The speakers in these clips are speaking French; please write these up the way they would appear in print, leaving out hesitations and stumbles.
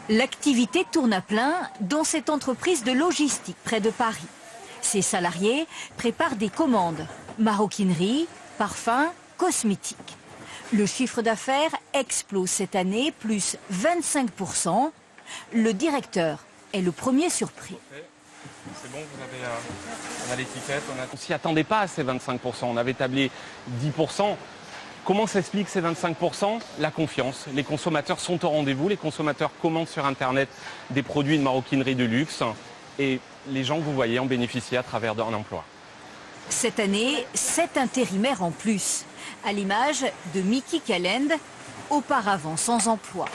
L'activité tourne à plein dans cette entreprise de logistique près de Paris. Ses salariés préparent des commandes, maroquinerie, parfums, cosmétiques. Le chiffre d'affaires explose cette année, plus 25%. Le directeur est le premier surpris. C'est bon, on a l'étiquette. On ne s'y attendait pas à ces 25%, on avait tablé 10%. Comment s'explique ces 25%? La confiance. Les consommateurs sont au rendez-vous, les consommateurs commandent sur Internet des produits de maroquinerie de luxe et les gens que vous voyez en bénéficient à travers d'un emploi. Cette année, 7 intérimaires en plus, à l'image de Mickey Calend, auparavant sans emploi.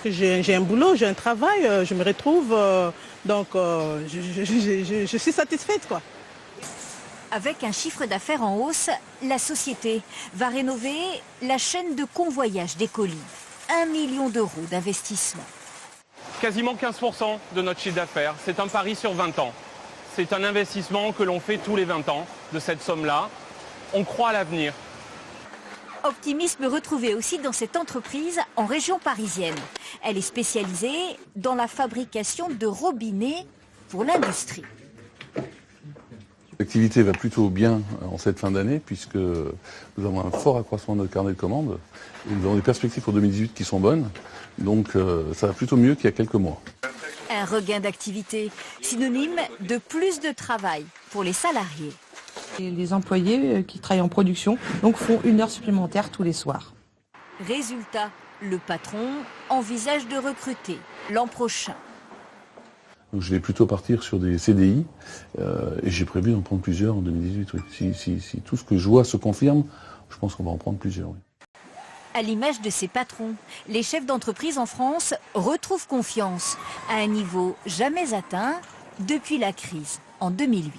J'ai un boulot, j'ai un travail, je me retrouve, donc je suis satisfaite, quoi. Avec un chiffre d'affaires en hausse, la société va rénover la chaîne de convoyage des colis. 1 million d'euros d'investissement. Quasiment 15% de notre chiffre d'affaires, c'est un pari sur 20 ans. C'est un investissement que l'on fait tous les 20 ans de cette somme-là. On croit à l'avenir. Optimisme retrouvé aussi dans cette entreprise en région parisienne. Elle est spécialisée dans la fabrication de robinets pour l'industrie. L'activité va plutôt bien en cette fin d'année puisque nous avons un fort accroissement de notre carnet de commandes et nous avons des perspectives pour 2018 qui sont bonnes. Donc ça va plutôt mieux qu'il y a quelques mois. Un regain d'activité, synonyme de plus de travail pour les salariés. Et les employés qui travaillent en production donc font 1 heure supplémentaire tous les soirs. Résultat, le patron envisage de recruter l'an prochain. Donc je vais plutôt partir sur des CDI et j'ai prévu d'en prendre plusieurs en 2018. Oui. Si tout ce que je vois se confirme, je pense qu'on va en prendre plusieurs. Oui. À l'image de ses patrons, les chefs d'entreprise en France retrouvent confiance à un niveau jamais atteint depuis la crise en 2008.